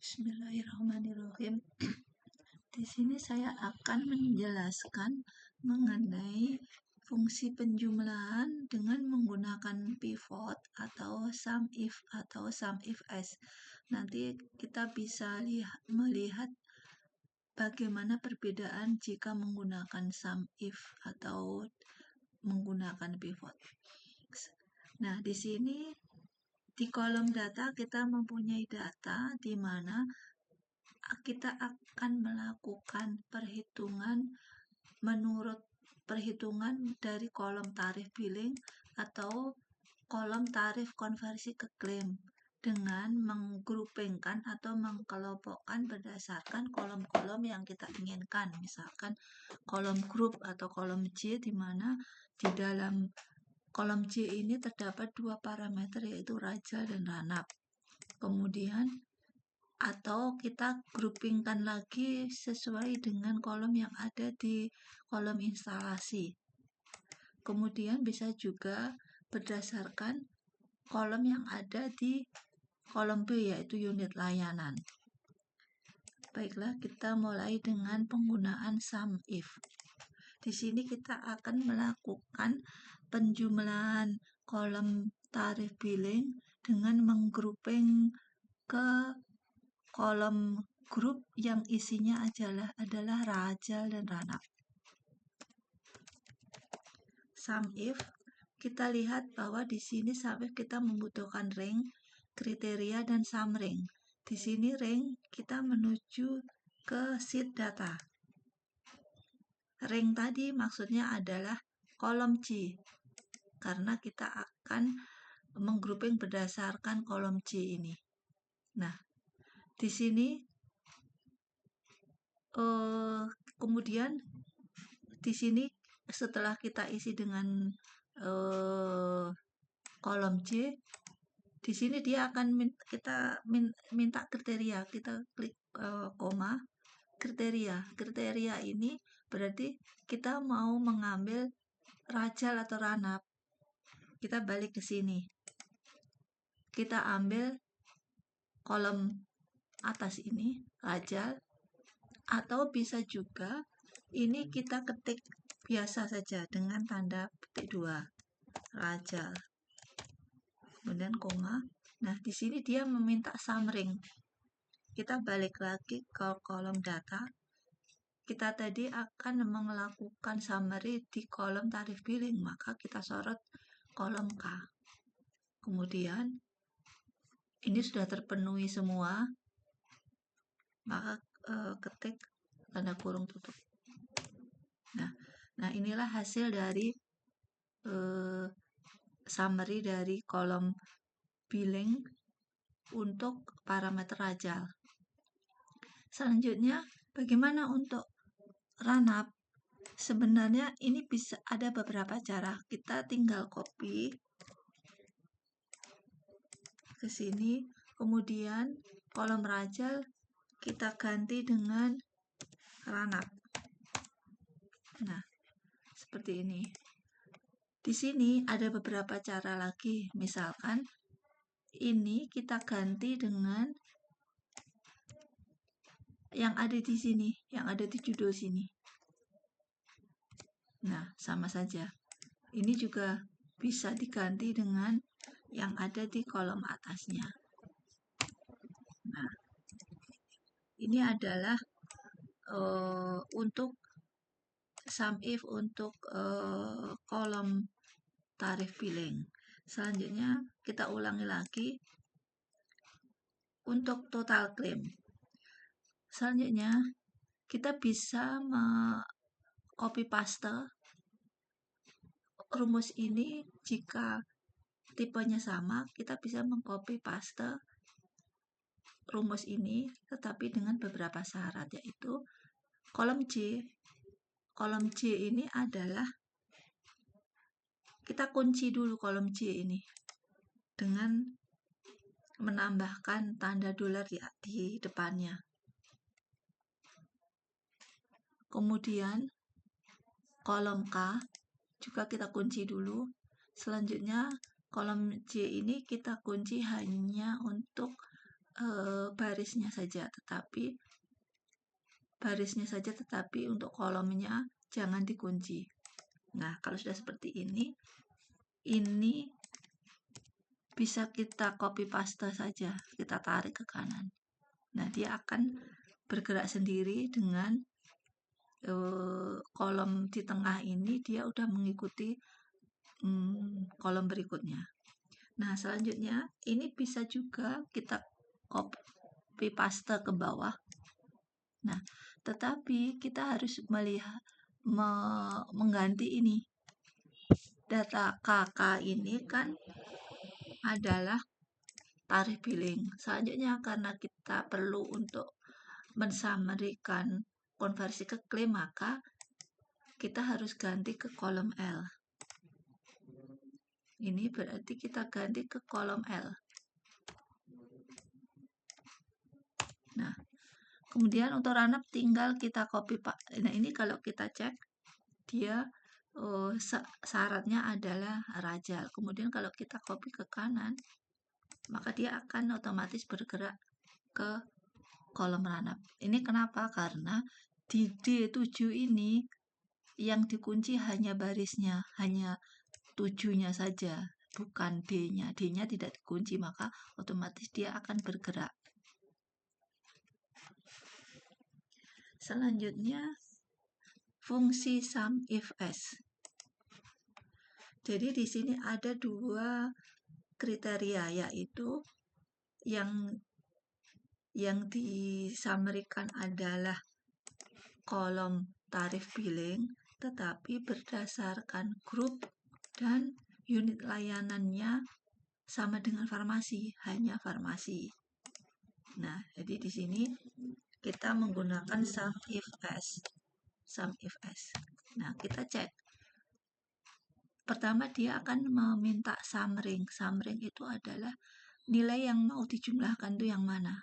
Bismillahirrahmanirrahim. Di sini saya akan menjelaskan mengenai fungsi penjumlahan dengan menggunakan pivot atau SUMIF atau SUMIF-S. Nanti kita bisa melihat bagaimana perbedaan jika menggunakan SUMIF atau menggunakan pivot. Nah, di sini di kolom data kita mempunyai data di mana kita akan melakukan perhitungan menurut perhitungan dari kolom tarif billing atau kolom tarif konversi ke klaim dengan menggroupingkan atau mengkelompokkan berdasarkan kolom-kolom yang kita inginkan. Misalkan kolom grup atau kolom J, di mana di dalam kolom J ini terdapat dua parameter, yaitu rajal dan ranap. Kemudian atau kita groupingkan lagi sesuai dengan kolom yang ada di kolom instalasi. Kemudian bisa juga berdasarkan kolom yang ada di kolom B, yaitu unit layanan. Baiklah, kita mulai dengan penggunaan SUMIF. Di sini kita akan melakukan penjumlahan kolom tarif billing dengan menggrouping ke kolom grup yang isinya adalah rajal dan ranap. SUMIF, kita lihat bahwa di sini SUMIF kita membutuhkan rank, kriteria, dan SUMRank. Di sini rank kita menuju ke sheet data. Rank tadi maksudnya adalah kolom C, karena kita akan menggrouping berdasarkan kolom C ini. Nah, di sini kemudian di sini setelah kita isi dengan kolom C, di sini dia akan kita minta kriteria. Kita klik koma kriteria. Kriteria ini berarti kita mau mengambil rajal atau ranap. Kita balik ke sini. Kita ambil kolom atas ini, rajal, atau bisa juga ini kita ketik biasa saja dengan tanda petik 2, rajal, kemudian koma. Nah, di sini dia meminta SUMRank. Kita balik lagi ke kolom data. Kita tadi akan melakukan summary di kolom tarif billing, maka kita sorot kolom K. Kemudian ini sudah terpenuhi semua, maka ketik tanda kurung tutup. Nah, inilah hasil dari summary dari kolom billing untuk parameter rajal. Selanjutnya, bagaimana untuk ranap? Sebenarnya ini bisa ada beberapa cara. Kita tinggal copy ke sini, kemudian kolom rajal kita ganti dengan ranap. Nah, seperti ini. Di sini ada beberapa cara lagi. Misalkan ini kita ganti dengan yang ada di sini, yang ada di judul sini. Nah, sama saja. Ini juga bisa diganti dengan yang ada di kolom atasnya. Nah, ini adalah untuk SUMIF untuk kolom tarif billing. Selanjutnya kita ulangi lagi untuk total claim. Selanjutnya kita bisa copy paste rumus ini. Jika tipenya sama, kita bisa mengcopy paste rumus ini, tetapi dengan beberapa syarat, yaitu kolom C. Kolom C ini adalah kita kunci dulu kolom C ini dengan menambahkan tanda dolar di depannya. Kemudian kolom K juga kita kunci dulu. Selanjutnya kolom C ini kita kunci hanya untuk barisnya saja, tetapi untuk kolomnya jangan dikunci. Nah, kalau sudah seperti ini bisa kita copy paste saja, kita tarik ke kanan. Nah, dia akan bergerak sendiri dengan kolom di tengah ini, dia udah mengikuti kolom berikutnya. Nah, selanjutnya ini bisa juga kita copy paste ke bawah. Nah, tetapi kita harus mengganti ini. Data KK ini kan adalah tarif billing. Selanjutnya karena kita perlu untuk mensamarikan konversi ke klaim, maka kita harus ganti ke kolom L. Ini berarti kita ganti ke kolom L. Nah, kemudian untuk runUp tinggal kita copy. Nah, ini kalau kita cek, dia syaratnya adalah rajal. Kemudian kalau kita copy ke kanan, maka dia akan otomatis bergerak ke kolom runUp. Ini kenapa? Karena di D7 ini yang dikunci hanya barisnya, hanya 7-nya saja, bukan D-nya. D-nya tidak dikunci, maka otomatis dia akan bergerak. Selanjutnya, fungsi SUMIF-S. Jadi di sini ada 2 kriteria, yaitu yang disamerikan adalah kolom tarif billing, tetapi berdasarkan grup dan unit layanannya sama dengan farmasi, hanya farmasi. Nah, jadi di sini kita menggunakan SUMIF-S. Nah, kita cek. Pertama dia akan meminta summering. Summering itu adalah nilai yang mau dijumlahkan itu yang mana.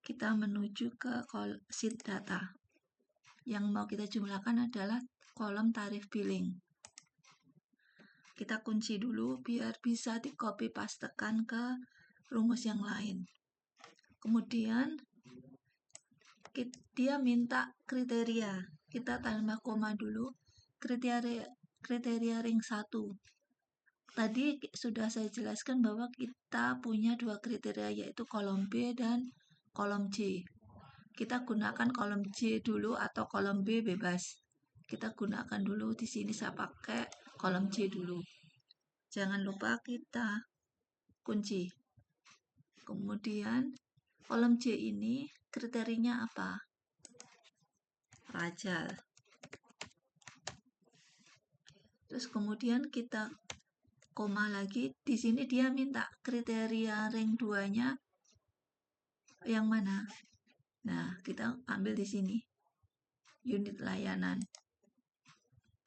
Kita menuju ke sheet data. Yang mau kita jumlahkan adalah kolom tarif billing. Kita kunci dulu biar bisa di copy pastekan ke rumus yang lain. Kemudian dia minta kriteria. Kita tambah koma dulu. Kriteria ring 1. Tadi sudah saya jelaskan bahwa kita punya 2 kriteria, yaitu kolom B dan kolom C. Kita gunakan kolom C dulu atau kolom B bebas. Kita gunakan dulu di sini, saya pakai kolom C dulu. Jangan lupa kita kunci. Kemudian kolom C ini kriterianya apa? Rajal. Terus kemudian kita koma lagi. Di sini dia minta kriteria ring 2-nya yang mana? Nah, kita ambil di sini. Unit layanan.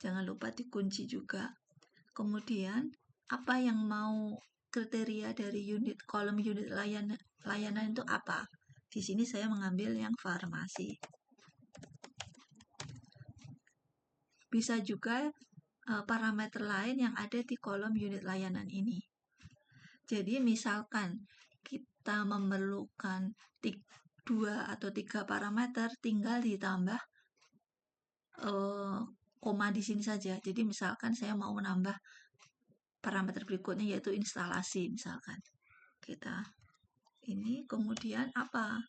Jangan lupa dikunci juga. Kemudian apa yang mau kriteria dari kolom unit layanan itu apa? Di sini saya mengambil yang farmasi. Bisa juga parameter lain yang ada di kolom unit layanan ini. Jadi misalkan kita memerlukan 2 atau 3 parameter, tinggal ditambah koma di sini saja. Jadi misalkan saya mau menambah parameter berikutnya, yaitu instalasi misalkan. Kita ini kemudian apa?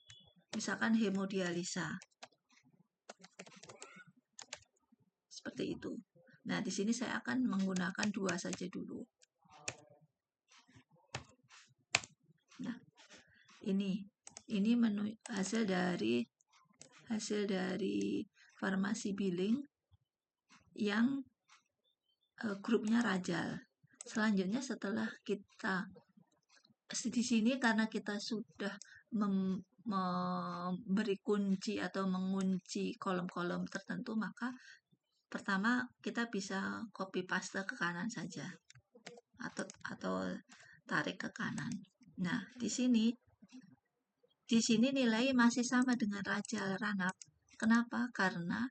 Misalkan hemodialisa. Seperti itu. Nah, di sini saya akan menggunakan 2 saja dulu. Nah, ini hasil dari farmasi billing yang grupnya rajal. Selanjutnya setelah kita di sini, karena kita sudah memberi kunci atau mengunci kolom-kolom tertentu, maka pertama kita bisa copy paste ke kanan saja atau tarik ke kanan. Nah, di sini nilai masih sama dengan rajal runUp. Kenapa? Karena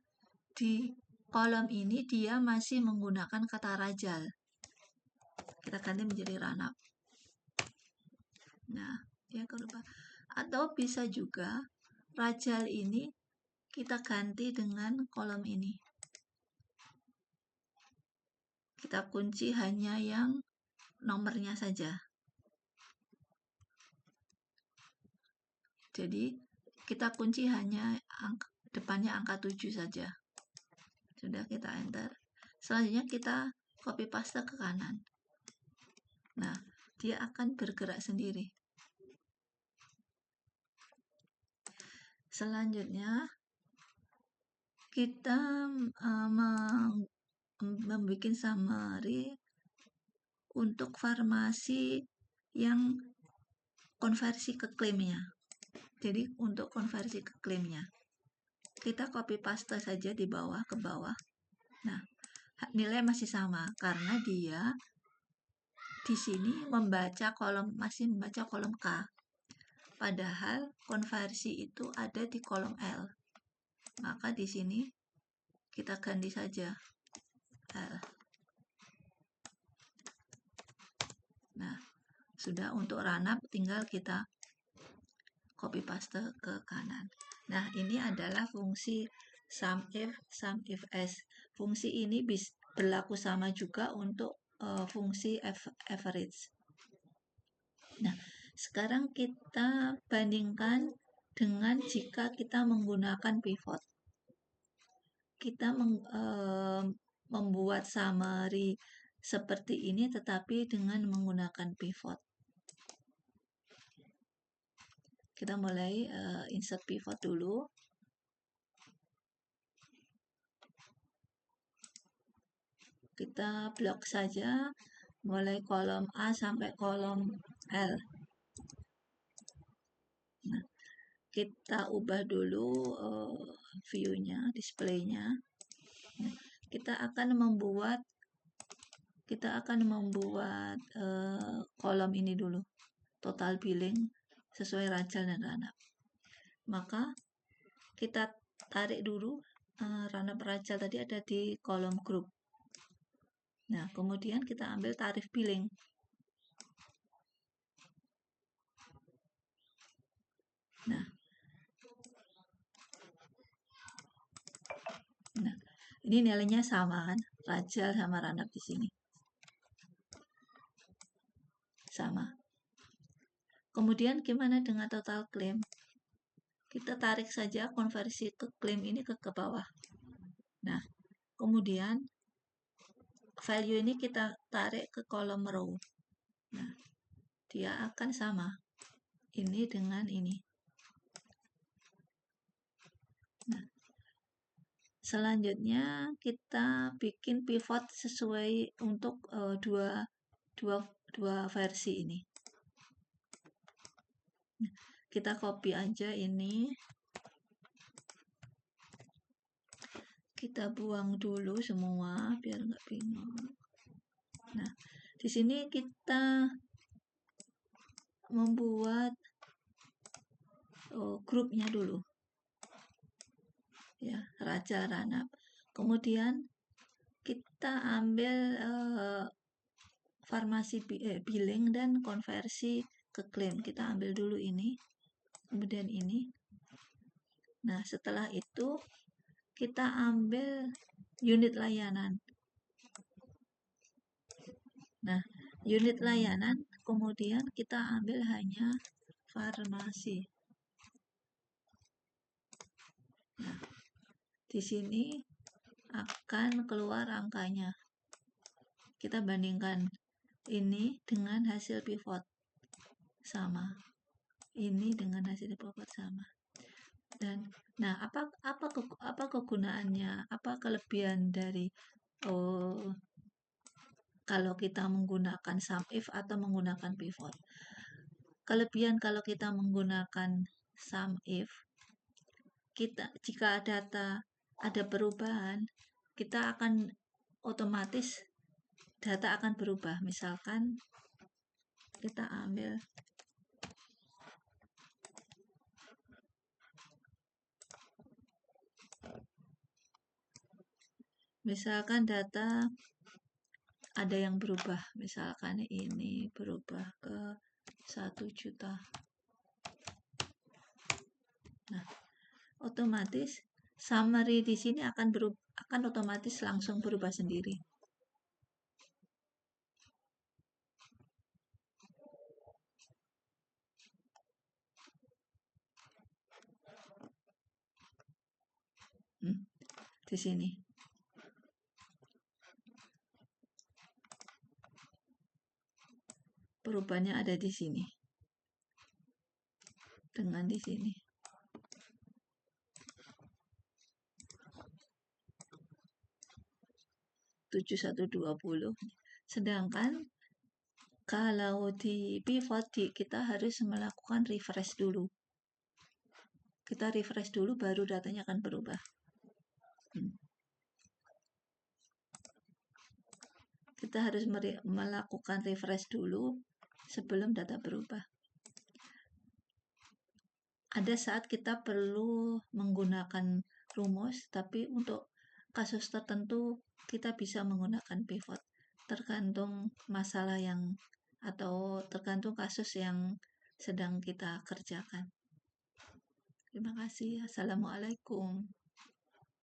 di kolom ini dia masih menggunakan kata rajal. Kita ganti menjadi runUp. Nah, dia lupa. Atau bisa juga rajal ini kita ganti dengan kolom ini. Kita kunci hanya yang nomornya saja. Jadi kita kunci hanya depannya angka 7 saja. Sudah, kita enter. Selanjutnya kita copy paste ke kanan. Nah, dia akan bergerak sendiri. Selanjutnya kita membuat summary untuk farmasi yang konversi ke klaimnya. Jadi untuk konversi ke klaimnya, kita copy paste saja di bawah ke bawah. Nah, nilai masih sama karena dia di sini masih membaca kolom K. Padahal konversi itu ada di kolom L. Maka di sini kita ganti saja L. Nah, sudah. Untuk ranap tinggal kita copy paste ke kanan. Nah, ini adalah fungsi SUMIF S. Fungsi ini berlaku sama juga untuk fungsi average. Nah, sekarang kita bandingkan dengan jika kita menggunakan pivot. Kita membuat summary seperti ini tetapi dengan menggunakan pivot. Kita mulai insert pivot dulu. Kita blok saja mulai kolom A sampai kolom L. Nah, kita ubah dulu view-nya, display-nya. Nah, kita akan membuat kolom ini dulu, total billing sesuai rajal dan ranap. Maka kita tarik dulu ranap rajal tadi ada di kolom grup. Nah, kemudian kita ambil tarif billing. Nah, ini nilainya sama kan, rajal sama ranap di sini. Sama. Kemudian gimana dengan total claim? Kita tarik saja konversi ke claim ini ke bawah. Nah, kemudian value ini kita tarik ke kolom row. Nah, dia akan sama. Ini dengan ini. Nah, selanjutnya kita bikin pivot sesuai untuk dua versi ini. Nah, kita copy aja ini. Kita buang dulu semua biar nggak bingung. Nah, di sini kita membuat grupnya dulu. Ya, raja ranap. Kemudian kita ambil farmasi billing dan konversi ke klaim. Kita ambil dulu ini, kemudian ini. Nah, setelah itu kita ambil unit layanan. Nah, unit layanan kemudian kita ambil hanya farmasi. Nah, di sini akan keluar angkanya. Kita bandingkan ini dengan hasil pivot sama. Ini dengan hasil pivot sama. Dan nah, apa kegunaannya? Apa kelebihan dari kalau kita menggunakan SUMIF atau menggunakan pivot? Kelebihan kalau kita menggunakan SUMIF, jika data ada perubahan, kita akan otomatis data akan berubah. Misalkan kita ambil data ada yang berubah, misalkan ini berubah ke 1 juta. otomatis summary di sini akan otomatis langsung berubah sendiri. Di sini. Perubahannya ada di sini. Dengan di sini. (7120). Sedangkan kalau di pivot kita harus melakukan refresh dulu. Kita refresh dulu baru datanya akan berubah. Kita harus melakukan refresh dulu sebelum data berubah. Ada saat kita perlu menggunakan rumus, tapi untuk kasus tertentu kita bisa menggunakan pivot. Tergantung masalah atau tergantung kasus yang sedang kita kerjakan. Terima kasih. Assalamualaikum.